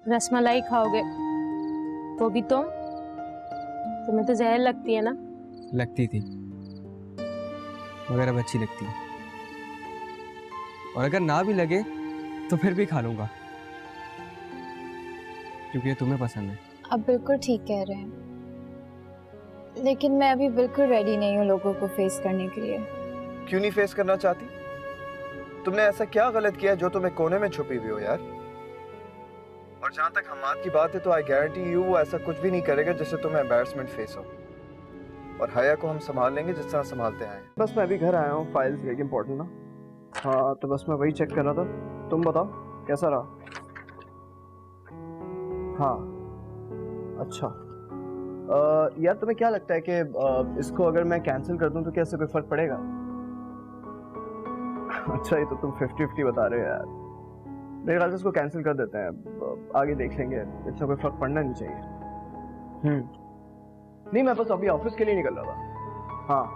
रसमलाई खाओगे, वो भी तुम्हें तो जहर लगती है ना। लगती थी, मगर अब अच्छी लगती है, और अगर ना भी लगे तो फिर भी खा लूंगा, क्योंकि ये तुम्हें पसंद है। आप बिल्कुल ठीक कह रहे हैं, लेकिन मैं अभी बिल्कुल रेडी नहीं हूँ लोगों को फेस करने के लिए। क्यों नहीं फेस करना चाहती? तुमने ऐसा क्या गलत किया जो तुम्हें कोने में छुपी हुई हो यार? और जहां तक हमाद की बात है तो आई गारंटी यू वो ऐसा कुछ भी नहीं करेगा जिससे तुम्हें एम्बैरसमेंट फेस हो। और हया को हम संभाल लेंगे जिस तरह संभालते आए। बस मैं अभी घर आया हूँ, फाइल्स एक इम्पोर्टेंट ना। हाँ तो बस मैं वही चेक कर रहा था। तुम बताओ कैसा रहा? हाँ अच्छा। यार तुम्हें क्या लगता है कि इसको अगर मैं कैंसिल कर दूं तो क्या इससे कोई फर्क पड़ेगा? अच्छा ये तो तुम 50-50 बता रहे हो यार। मेरे ख्याल से इसको कैंसिल कर देते हैं, आगे देख लेंगे, इससे कोई फर्क पड़ना नहीं चाहिए। नहीं मैं बस अभी ऑफिस के लिए निकल रहा था। हाँ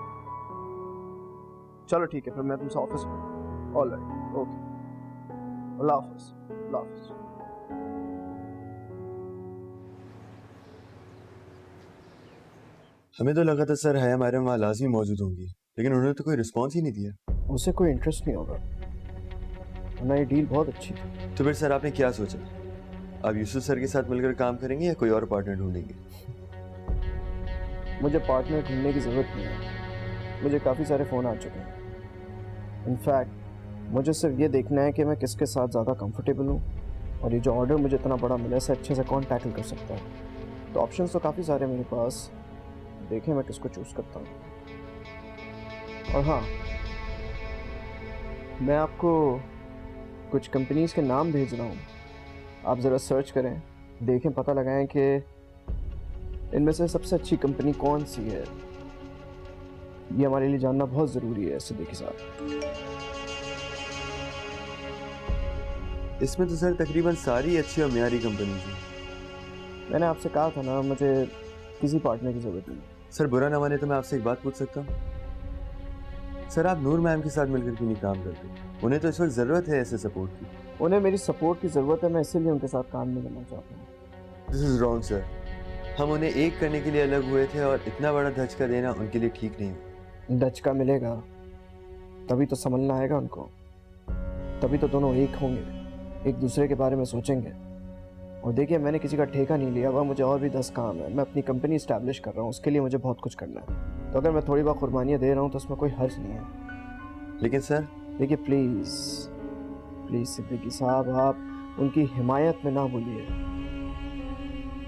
चलो ठीक है, फिर मैं तुमसे ऑफिस में। ऑलराइट ओके, अल्लाह हाफिज। अल्लाह हाफिज। हमें तो लगा था सर हया हमारे वहाँ लाजमी मौजूद होंगी, लेकिन उन्होंने तो कोई रिस्पॉन्स ही नहीं दिया। उसे कोई इंटरेस्ट नहीं होगा, वरना ये डील बहुत अच्छी थी। तो फिर सर आपने क्या सोचा? आप यूसुफ सर के साथ मिलकर काम करेंगे या कोई और पार्टनर ढूंढेंगे? मुझे पार्टनर ढूंढने की जरूरत नहीं है, मुझे काफ़ी सारे फ़ोन आ चुके हैं। इनफैक्ट मुझे सिर्फ ये देखना है कि मैं किसके साथ ज़्यादा कंफर्टेबल हूँ, और ये जो ऑर्डर मुझे इतना बड़ा मिला है इसे अच्छे से कौन टैकल कर सकता है। तो ऑप्शंस तो काफ़ी सारे मेरे पास, देखें मैं किसको चूज़ करता हूँ। और हाँ, मैं आपको कुछ कंपनीज के नाम भेज रहा हूँ, आप ज़रा सर्च करें, देखें, पता लगाएं कि इनमें से सबसे अच्छी कंपनी कौन सी है। ये हमारे लिए जानना बहुत ज़रूरी है सिद्धि के साथ। इसमें तो सर तकरीबन सारी अच्छी और म्यारी कंपनी हैं। मैंने आपसे कहा था ना, मुझे किसी पार्टनर की ज़रूरत नहीं। सर बुरा ना माने तो मैं आपसे एक बात पूछ सकता हूँ? सर आप नूर मैम के साथ मिलकर क्यों नहीं काम करते? उन्हें तो इस वक्त ज़रूरत है ऐसे सपोर्ट की। उन्हें मेरी सपोर्ट की ज़रूरत है, मैं इसीलिए उनके साथ काम नहीं करना चाहता हूँ। दिस इज़ रॉन्ग सर, हम उन्हें एक करने के लिए अलग हुए थे और इतना बड़ा धचका देना उनके लिए ठीक नहीं हुआ। धचका मिलेगा तभी तो संभलना आएगा उनको, तभी तो दोनों एक होंगे, एक दूसरे के बारे में सोचेंगे। और देखिए मैंने किसी का ठेका नहीं लिया हुआ, मुझे और भी 10 काम है, मैं अपनी कंपनी इस्टेब्लिश कर रहा हूँ, उसके लिए मुझे बहुत कुछ करना है। तो अगर मैं थोड़ी बहुत कुर्बानियाँ दे रहा हूँ तो उसमें कोई हर्ज नहीं है। लेकिन सर देखिए प्लीज़ प्लीज़ सिद्दीकी साहब, आप उनकी हिमायत में ना बोलिए।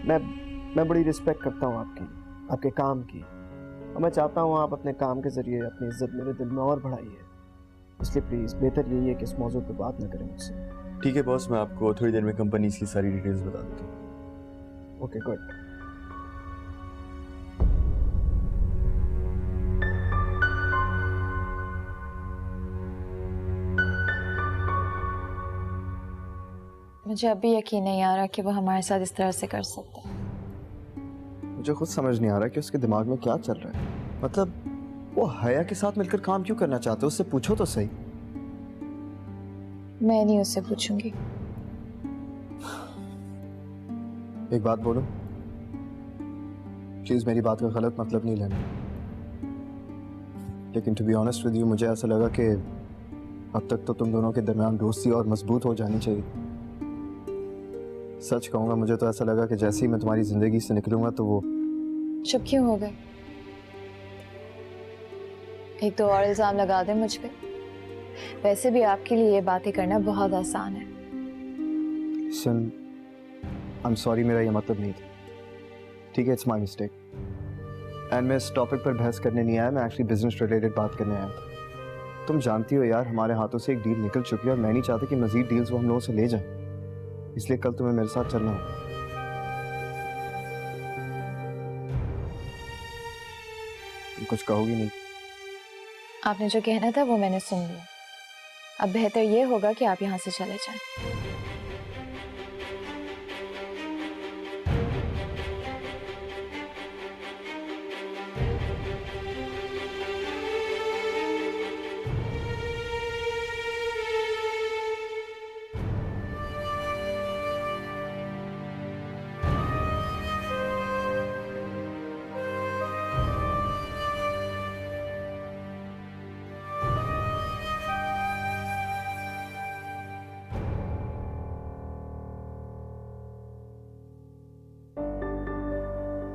मैं बड़ी रिस्पेक्ट करता हूँ आपकी, आपके काम की, और मैं चाहता हूँ आप अपने काम के ज़रिए अपनी इज्जत मेरे दिल में और बढ़ाइए। इसलिए प्लीज़ बेहतर यही है कि इस मौजूद पर बात ना करें मुझसे। ठीक है बॉस, मैं आपको थोड़ी देर में कंपनी की सारी डिटेल्स बता देता हूँ। Okay good. मुझे अभी यकीन नहीं आ रहा कि वो हमारे साथ इस तरह से कर सकता है। मुझे खुद समझ नहीं आ रहा कि उसके दिमाग में क्या चल रहा है। मतलब वो हया के साथ मिलकर काम क्यों करना चाहते हो? उससे पूछो तो सही। मैं नहीं उससे पूछूंगी। एक बात बोलो, प्लीज मेरी बात का गलत मतलब नहीं लेना, लेकिन to be honest with you मुझे ऐसा लगा कि अब तक तो तुम दोनों के दरमियान दोस्ती और मजबूत हो जानी चाहिए। सच कहूंगा, मुझे तो ऐसा लगा कि जैसे ही मैं तुम्हारी जिंदगी से निकलूंगा तो वो। चुप क्यों हो गए? एक तो और इल्जाम लगा दे मुझ पे। वैसे भी आपके लिए ये बातें करना बहुत आसान है। सुन, आई एम सॉरी, मेरा ये मतलब नहीं था, ठीक है? It's my mistake. एंड मैं इस टॉपिक पर बहस करने नहीं आया, मैं एक्चुअली बिजनेस रिलेटेड बात करने आया था। तुम जानती हो यार, हमारे हाथों से एक डील निकल चुकी है और मैं नहीं चाहता कि मजीद डील्स वो हम लोगों से ले जाएं, इसलिए कल तुम्हें मेरे साथ चलना होगा। तुम कुछ कहोगी नहीं? आपने जो कहना था वो मैंने सुन लिया। अब बेहतर ये होगा कि आप यहाँ से चले जाएं।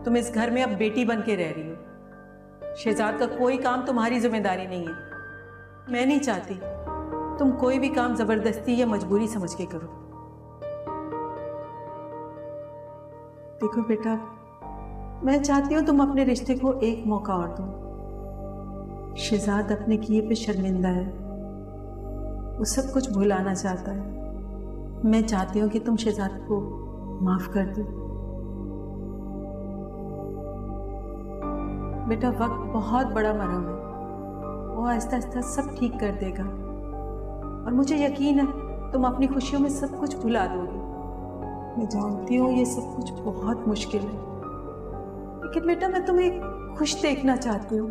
तुम इस घर में अब बेटी बन के रह रही हो। शहजाद का कोई काम तुम्हारी जिम्मेदारी नहीं है। मैं नहीं चाहती तुम कोई भी काम जबरदस्ती या मजबूरी समझ के करो। देखो बेटा, मैं चाहती हूं तुम अपने रिश्ते को एक मौका और दो। शहजाद अपने किए पे शर्मिंदा है, वो सब कुछ भुलाना चाहता है। मैं चाहती हूँ कि तुम शहजाद को माफ कर दो। बेटा, वक्त बहुत बड़ा मरहम है, वो आहिस्ता आहिस्ता सब ठीक कर देगा और मुझे यकीन है तुम अपनी खुशियों में सब कुछ भुला दोगी। मैं जानती हूँ ये सब कुछ बहुत मुश्किल है, लेकिन बेटा मैं तुम्हें खुश देखना चाहती हूँ।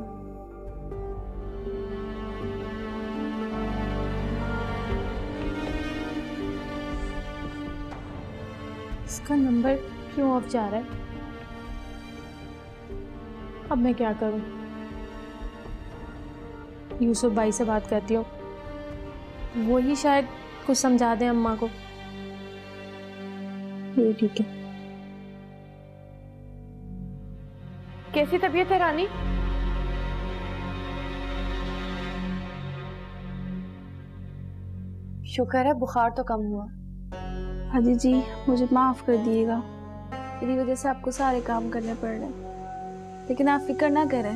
इसका नंबर क्यों ऑफ जा रहा है? अब मैं क्या करूं? यूसुफ भाई से बात करती हूँ, वो ही शायद कुछ समझा दें अम्मा को। ये ठीक है। कैसी तबीयत है रानी? शुक्र है बुखार तो कम हुआ। हाजी जी, मुझे माफ़ कर दिएगा, मेरी वजह से आपको सारे काम करने पड़ रहे हैं। लेकिन आप फिक्र ना करें,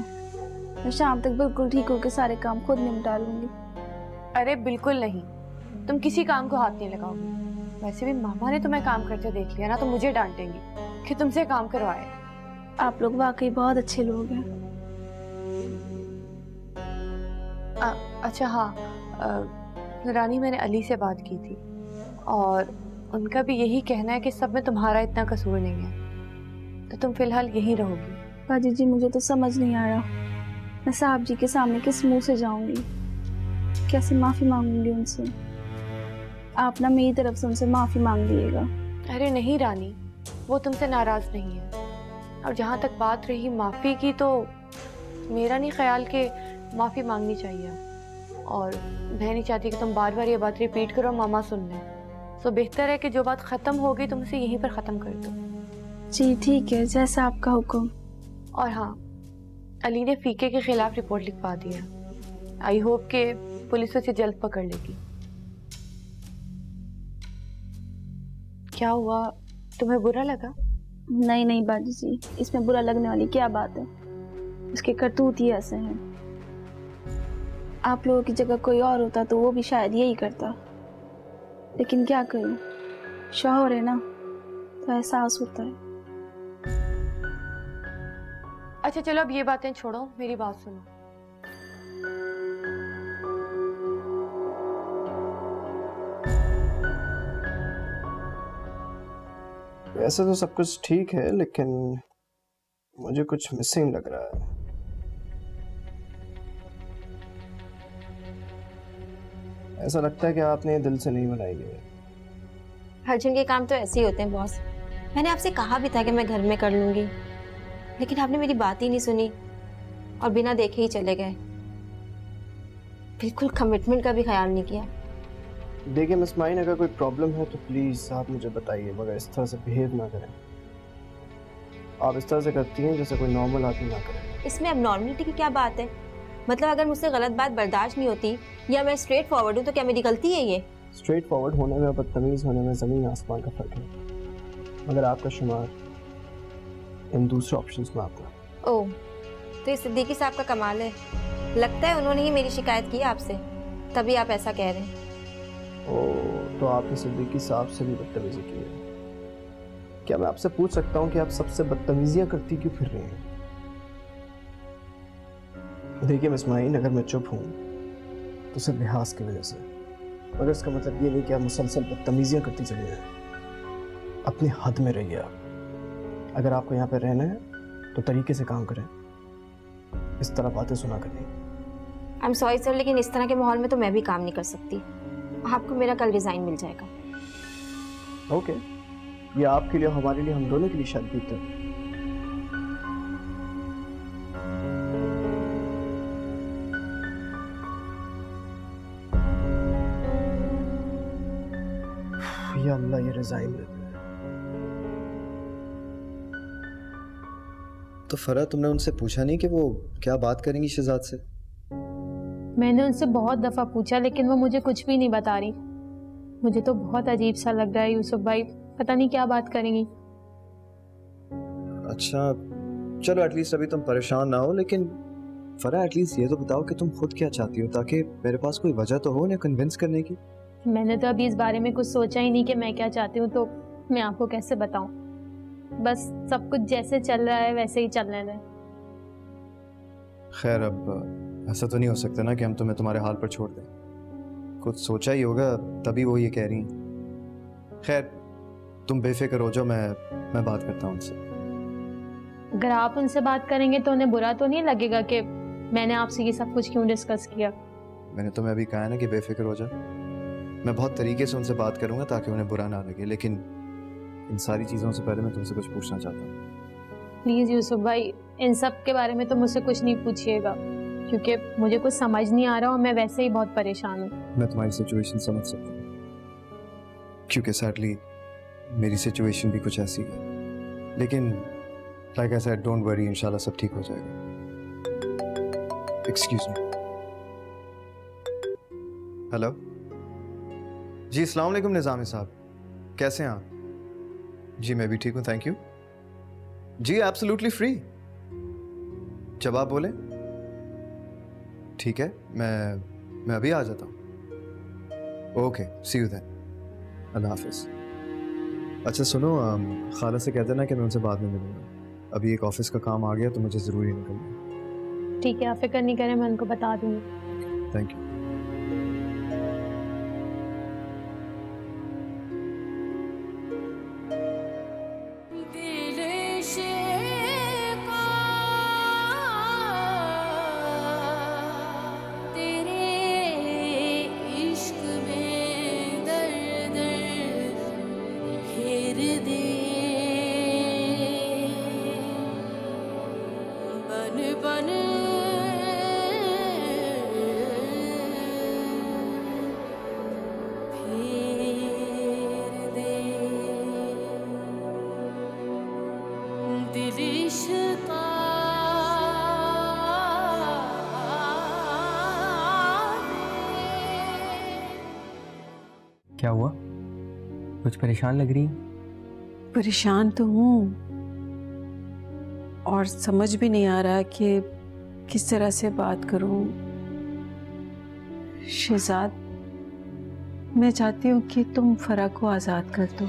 मैं शाम तक बिल्कुल ठीक होकर सारे काम खुद निपटा लूंगी। अरे बिल्कुल नहीं, तुम किसी काम को हाथ नहीं लगाओगी। वैसे भी मामा ने तुम्हें काम करते देख लिया ना तो मुझे डांटेंगी कि तुमसे काम करवाए। आप लोग वाकई बहुत अच्छे लोग हैं। अच्छा हाँ, रानी, मैंने अली से बात की थी और उनका भी यही कहना है कि सब में तुम्हारा इतना कसूर नहीं है, तो तुम फिलहाल यहीं रहोगी। बाजी जी, मुझे तो समझ नहीं आ रहा मैं साहब जी के सामने किस मुंह से जाऊंगी, कैसे माफ़ी मांगूंगी उनसे। आप ना मेरी तरफ से उनसे माफ़ी मांग लीजिएगा। अरे नहीं रानी, वो तुमसे नाराज़ नहीं है। और जहाँ तक बात रही माफ़ी की, तो मेरा नहीं ख्याल कि माफ़ी मांगनी चाहिए, और मैं नहीं चाहती कि तुम बार बार ये बात रिपीट करो मामा सुन लें। सो बेहतर है कि जो बात ख़त्म हो गई तुम उसे यहीं पर ख़त्म कर दो। जी ठीक है, जैसा आपका हुक्म। और हाँ, अली ने फीके के खिलाफ रिपोर्ट लिखवा दी है। आई होप कि पुलिस उसे जल्द पकड़ लेगी। क्या हुआ, तुम्हें बुरा लगा? नहीं नहीं बाजी जी, इसमें बुरा लगने वाली क्या बात है, उसके करतूत ही ऐसे हैं। आप लोगों की जगह कोई और होता तो वो भी शायद यही करता, लेकिन क्या करूं, शौहर है ना, तो एहसास होता है। अच्छा चलो अब ये बातें छोड़ो, मेरी बात सुनो। वैसे तो सब कुछ ठीक है, लेकिन मुझे कुछ मिसिंग लग रहा है। ऐसा लगता है कि आपने दिल से नहीं बनाई है। अर्जुन के काम तो ऐसे ही होते हैं बॉस। मैंने आपसे कहा भी था कि मैं घर में कर लूंगी, लेकिन आपने मेरी बात ही नहीं सुनी और बिना देखे ही चले गए। बिल्कुल कमिटमेंट का भी ख्याल नहीं किया। देखिए मिस माइन, अगर कोई प्रॉब्लम है तो प्लीज़ आप मुझे बताइए, मगर इस तरह से बिहेव ना करें। आप इस तरह से करती हैं जैसे कोई नॉर्मल आदमी ना करे। इसमें अब नॉर्मलिटी की क्या बात है? मतलब अगर मुझसे गलत बात बर्दाश्त नहीं होती या मैं स्ट्रेट फॉरवर्ड हूँ तो क्या मेरी गलती है ये? स्ट्रेट फॉरवर्ड होने में और बदतमीज़ होने में ज़मीन आसमान का फ़र्क है, मगर आपका शुमार इन दूसरे ऑप्शंस में आता है। ओह, तो ये सिद्दीकी साहब का कमाल है। लगता है उन्होंने ही मेरी शिकायत की आपसे, तभी आप ऐसा कह रहे हैं। ओह, तो आपने सिद्दीकी साहब से भी बदतमीजी की है। क्या मैं आपसे पूछ सकता हूँ कि आप सबसे बदतमीजियाँ करती क्यों फिर रही हैं? देखिए मिस माइन, अगर मैं चुप हूँ तो सिर्फ लिहाज की वजह से, मगर इसका मतलब ये नहीं कि आप मुसलसल बदतमीजियाँ करती चली जाएं। अपनी हद में रहिए आप। अगर आपको यहाँ पे रहना है तो तरीके से काम करें, इस तरह बातें सुना करें। आई एम सॉरी सर, लेकिन इस तरह के माहौल में तो मैं भी काम नहीं कर सकती। आपको मेरा कल रिजाइन मिल जाएगा। ओके, ये आपके लिए, हमारे लिए, हम दोनों के लिए शायद बेहतर है। या अल्लाह, ये रिजाइन दे दे। तो फरा, तुमने उनसे पूछा नहीं कि वो क्या बात करेंगी शहजाद से? मैंने उनसे बहुत दफ़ा पूछा लेकिन वो मुझे कुछ भी नहीं बता रही। मुझे तो बहुत अजीब सा लग रहा है यूसुफ भाई, पता नहीं क्या बात करेंगी। अच्छा चलो, एटलीस्ट अभी तुम परेशान ना हो, लेकिन फरा एटलीस्ट ये तो बताओ कि तुम खुद क्या चाहती हो, ताकि मेरे पास कोई वजह तो हो उन्हें कन्विंस करने की। मैंने तो अभी इस बारे में कुछ सोचा ही नहीं कि मैं क्या चाहती हूँ, तो मैं आपको कैसे बताऊँ। बस सब कुछ जैसे चल रहा है वैसे ही चलने दें। खैर, अब ऐसा तो नहीं हो सकता ना कि हम तुम्हें तुम्हारे हाल पर छोड़ दें। कुछ सोचा ही होगा तभी वो ये कह रही हैं। खैर, तुम बेफिक्र हो जाओ, मैं बात करता हूँ उनसे। अगर आप उनसे बात करेंगे तो उन्हें बुरा तो नहीं लगेगा कि मैंने आपसे ये सब कुछ क्यों डिस्कस किया? मैंने तुम्हें अभी कहा है ना कि बेफिक्र हो जाओ। मैं बहुत तरीके से उनसे बात करूंगा ताकि उन्हें बुरा ना लगे, लेकिन इन सारी चीज़ों से पहले मैं तुमसे कुछ पूछना चाहता हूँ। प्लीज़ यूसुफ भाई, इन सब के बारे में तो मुझसे कुछ नहीं पूछिएगा, क्योंकि मुझे कुछ समझ नहीं आ रहा और मैं वैसे ही बहुत परेशान हूँ। मैं तुम्हारी सिचुएशन समझ सकता हूँ, क्योंकि सैडली मेरी सिचुएशन भी कुछ ऐसी है, लेकिन like I said, don't worry, इंशाल्लाह सब ठीक हो जाएगा। Excuse me. हेलो जी, अस्सलाम वालेकुम निज़ामी साहब, कैसे हैं आप? जी मैं भी ठीक हूँ, थैंक यू। जी एब्सोल्युटली फ्री, जब आप बोलें। ठीक है, मैं अभी आ जाता हूँ। ओके, सी यू देन, अल्लाह हाफिज़। अच्छा सुनो, खाला से कह देना कि मैं उनसे बाद में मिलूंगा। अभी एक ऑफिस का काम आ गया तो मुझे ज़रूरी निकलना है। ठीक है, आप फिक्र नहीं करें, मैं उनको बता दूँगी। Thank you. क्या हुआ? कुछ परेशान लग रही? परेशान तो हूँ और समझ भी नहीं आ रहा कि किस तरह से बात करूँ। शहजाद, मैं चाहती हूँ कि तुम फरा को आज़ाद कर दो।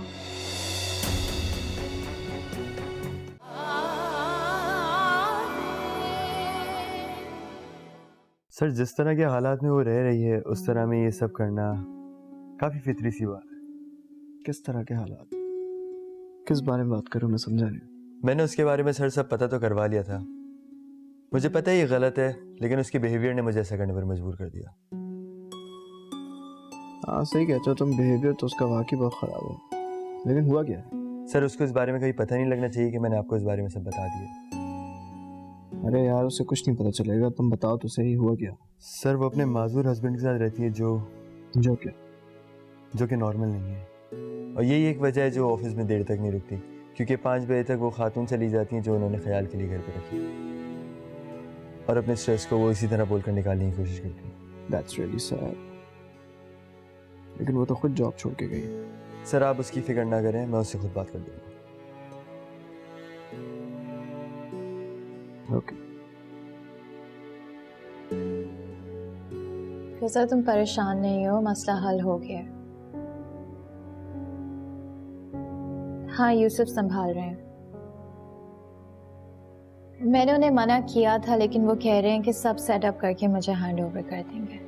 सर, जिस तरह के हालात में वो रह रही है उस तरह में ये सब करना काफ़ी फितरी सी बात है। किस तरह के हालात? किस बारे में बात करूं, मैं समझा नहीं। मैंने उसके बारे में सर सब पता तो करवा लिया था। मुझे पता है ये गलत है, लेकिन उसके बिहेवियर ने मुझे ऐसा करने पर मजबूर कर दिया। हाँ सही कहते हो तुम, बिहेवियर तो उसका वाकई बहुत ख़राब है, लेकिन हुआ क्या है? सर, उसको इस बारे में कभी पता नहीं लगना चाहिए कि मैंने आपको इस बारे में सब बता दिया। अरे यार, उसे कुछ नहीं पता चलेगा, तुम बताओ तो सही, हुआ क्या? सर, वो अपने माजूर हस्बैंड के साथ रहती है जो कि नॉर्मल नहीं है, और यही एक वजह है जो ऑफिस में देर तक नहीं रुकती, क्योंकि 5 बजे तक वो खातून चली जाती हैं जो उन्होंने ख्याल के लिए घर पर रखी, और अपने स्ट्रेस को वो इसी तरह बोलकर निकालने की कोशिश करती है। That's really sad. लेकिन वो तो खुद जॉब छोड़ के गई। सर, आप उसकी फिक्र ना करें, मैं उससे खुद बात कर दूंगा। ओके। फिजा, तुम परेशान नहीं हो, मसला हल हो गया। हाँ, यूसुफ संभाल रहे हैं। मैंने उन्हें मना किया था, लेकिन वो कह रहे हैं कि सब सेटअप करके मुझे हैंड ओवर कर देंगे।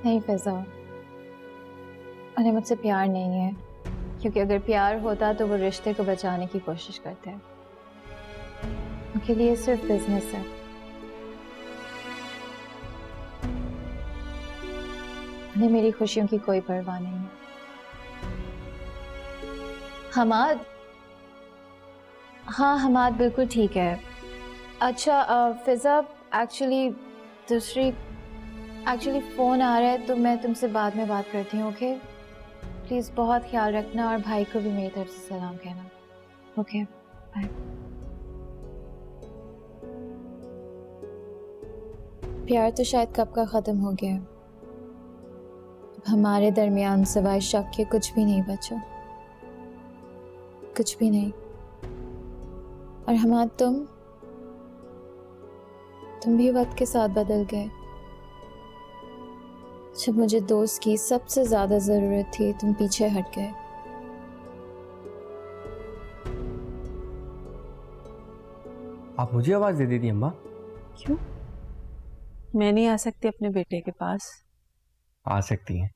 नहीं फिजा, उन्हें मुझसे प्यार नहीं है, क्योंकि अगर प्यार होता तो वो रिश्ते को बचाने की कोशिश करते हैं। उनके लिए सिर्फ बिजनेस है। उन्हें मेरी खुशियों की कोई परवाह नहीं है। हमाद, हाँ हमाद बिल्कुल ठीक है। अच्छा फिजा, एक्चुअली फ़ोन आ रहा है तो मैं तुमसे बाद में बात करती हूँ, ओके? प्लीज़ बहुत ख्याल रखना और भाई को भी मेरी तरफ से सलाम कहना। Okay bye. प्यार तो शायद कब का ख़त्म हो गया है। अब हमारे दरमियान सिवाय शक के कुछ भी नहीं बचा, कुछ भी नहीं। और हमारा तुम भी वक्त के साथ बदल गए। जब मुझे दोस्त की सबसे ज़्यादा ज़रूरत थी तुम पीछे हट गए। आप मुझे आवाज़ दे देती अम्मा। क्यों? मैं नहीं आ सकती अपने बेटे के पास? आ सकती हैं।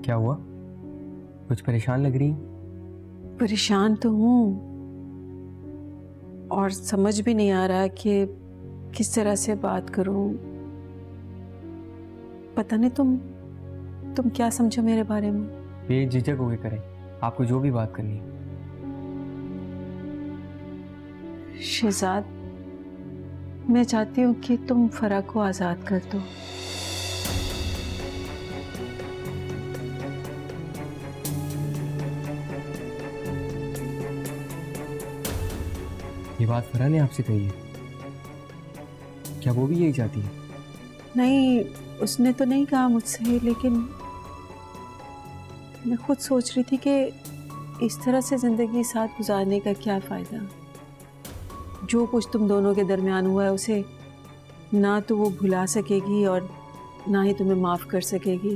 क्या हुआ, कुछ परेशान लग रही? परेशान तो हूँ और समझ भी नहीं आ रहा कि किस तरह से बात करूँ। पता नहीं तुम क्या समझो मेरे बारे में? बेझिझक होके करें, आपको जो भी बात करनी है। शहजाद, मैं चाहती हूँ कि तुम फरा को आज़ाद कर दो। ये बात फरा ने आपसे कही है? क्या वो भी यही चाहती है? नहीं, उसने तो नहीं कहा मुझसे, लेकिन मैं खुद सोच रही थी कि इस तरह से ज़िंदगी साथ गुजारने का क्या फ़ायदा। जो कुछ तुम दोनों के दरमियान हुआ है उसे ना तो वो भुला सकेगी और ना ही तुम्हें माफ़ कर सकेगी।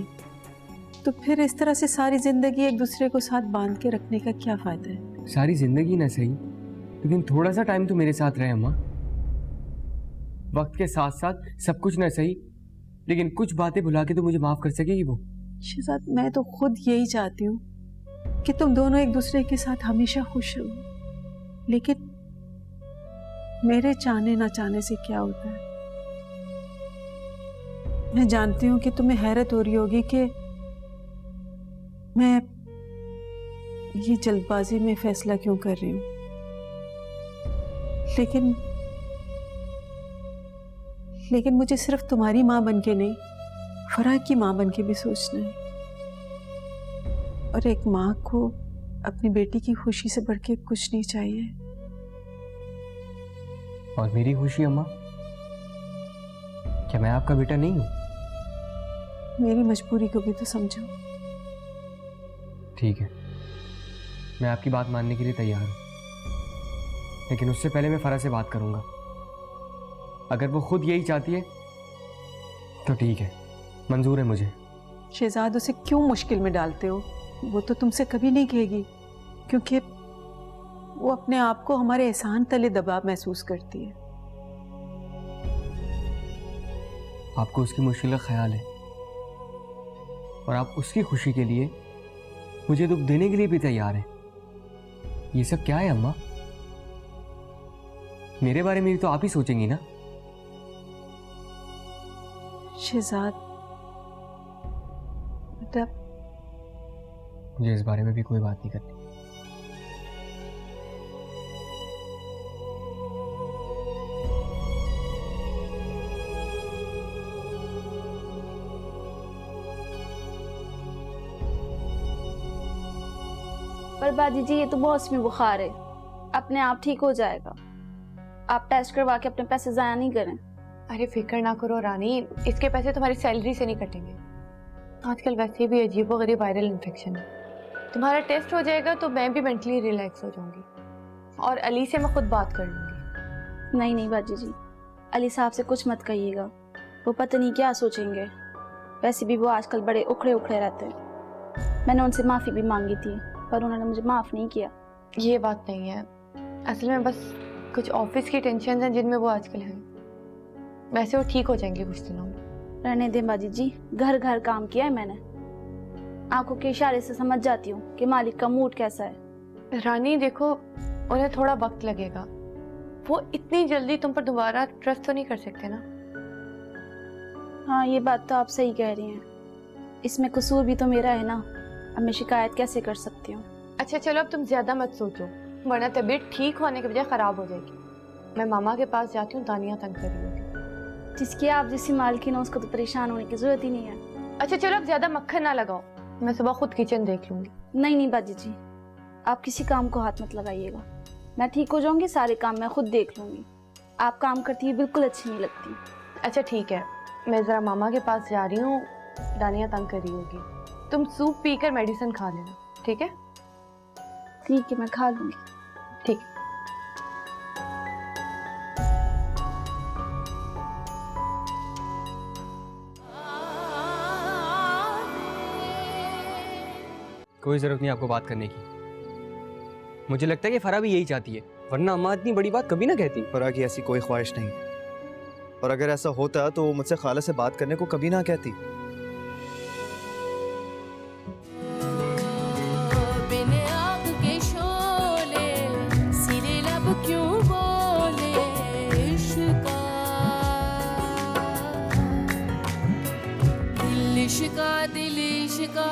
तो फिर इस तरह से सारी ज़िंदगी एक दूसरे को साथ बांध के रखने का क्या फ़ायदा है? सारी जिंदगी ना सही, लेकिन थोड़ा सा टाइम तो मेरे साथ रहे अम्मा। वक्त के साथ साथ सब कुछ ना सही, लेकिन कुछ बातें भुला के तो मुझे माफ़ कर सकेगी वो। शहजाद, मैं तो खुद यही चाहती हूँ कि तुम दोनों एक दूसरे के साथ हमेशा खुश रहो, लेकिन मेरे चाहने ना चाहने से क्या होता है? मैं जानती हूँ कि तुम्हें हैरत हो रही होगी कि मैं ये जल्दबाजी में फैसला क्यों कर रही हूँ, लेकिन मुझे सिर्फ तुम्हारी माँ बनके नहीं, फराह की माँ बनके भी सोचना है। और एक माँ को अपनी बेटी की खुशी से बढ़ के कुछ नहीं चाहिए। और मेरी खुशी अम्मा, क्या मैं आपका बेटा नहीं हूं? मेरी मजबूरी को भी तो समझो। ठीक है, मैं आपकी बात मानने के लिए तैयार हूं, लेकिन उससे पहले मैं फरा से बात करूंगा। अगर वो खुद यही चाहती है तो ठीक है, मंजूर है मुझे। शहजाद, उसे क्यों मुश्किल में डालते हो? वो तो तुमसे कभी नहीं कहेगी, क्योंकि वो अपने आप को हमारे एहसान तले दबाव महसूस करती है। आपको उसकी मुश्किल का ख्याल है और आप उसकी खुशी के लिए मुझे दुख देने के लिए भी तैयार हैं। ये सब क्या है अम्मा? मेरे बारे में भी तो आप ही सोचेंगी ना? शहजाद बेटा, मुझे इस बारे में भी कोई बात नहीं करनी। पर बाजी जी, ये तो मौसमी बुखार है, अपने आप ठीक हो जाएगा। आप टेस्ट करवा के अपने पैसे ज़ाया नहीं करें। अरे फिक्र ना करो रानी, इसके पैसे तुम्हारी सैलरी से नहीं कटेंगे। आजकल वैसे भी अजीबोगरीब वायरल इन्फेक्शन है। तुम्हारा टेस्ट हो जाएगा तो मैं भी मेंटली रिलैक्स हो जाऊंगी और अली से मैं खुद बात कर लूंगी। नहीं नहीं बाजी जी, अली साहब से कुछ मत कहिएगा, वो पता नहीं क्या सोचेंगे। वैसे भी वो आजकल बड़े उखड़े उखड़े रहते हैं। मैंने उनसे माफ़ी भी मांगी थी, पर उन्होंने मुझे माफ़ नहीं किया। ये बात नहीं है, असल में बस कुछ ऑफिस की टेंशन हैं जिनमें वो आजकल हैं। वैसे वो ठीक हो जाएंगे कुछ दिनों में। रहने दें बाजी जी, घर घर काम किया है मैंने। आंखों के इशारे से समझ जाती हूँ कि मालिक का मूड कैसा है। रानी देखो, उन्हें थोड़ा वक्त लगेगा, वो इतनी जल्दी तुम पर दोबारा ट्रस्ट तो नहीं कर सकते ना। हाँ, ये बात तो आप सही कह रही हैं। इसमें कसूर भी तो मेरा है ना, अब मैं शिकायत कैसे कर सकती हूँ। अच्छा चलो, अब तुम ज्यादा मत सोचो, वरना तबीयत ठीक होने के बजाय खराब हो जाएगी। मैं मामा के पास जाती हूँ, दानिया तंग कर रही होगी। जिसकी आप जैसी मालकिन हो उसको तो परेशान होने की जरूरत ही नहीं है। अच्छा चलो, अब ज्यादा मक्खन ना लगाओ, मैं सुबह खुद किचन देख लूंगी। नहीं नहीं बाजी जी, आप किसी काम को हाथ मत लगाइएगा। मैं ठीक हो जाऊंगी, सारे काम मैं खुद देख लूंगी। आप काम करती है बिल्कुल अच्छी नहीं लगती। अच्छा ठीक है, मैं ज़रा मामा के पास जा रही हूँ, दानिया तंग कर रही होगी। तुम सूप पीकर मेडिसिन खा लेना, ठीक है? ठीक है, मैं खा लूंगी। ठीक। कोई ज़रूरत नहीं आपको बात करने की। मुझे लगता है कि फ़रा भी यही चाहती है, वरना अम्मा इतनी बड़ी बात कभी ना कहती। फरा की ऐसी कोई ख्वाहिश नहीं, और अगर ऐसा होता तो वो मुझसे खाला से बात करने को कभी ना कहती। बिन आग के शोले सिरे लब क्यों बोले इश्का, दिल इश्का दिल इश्का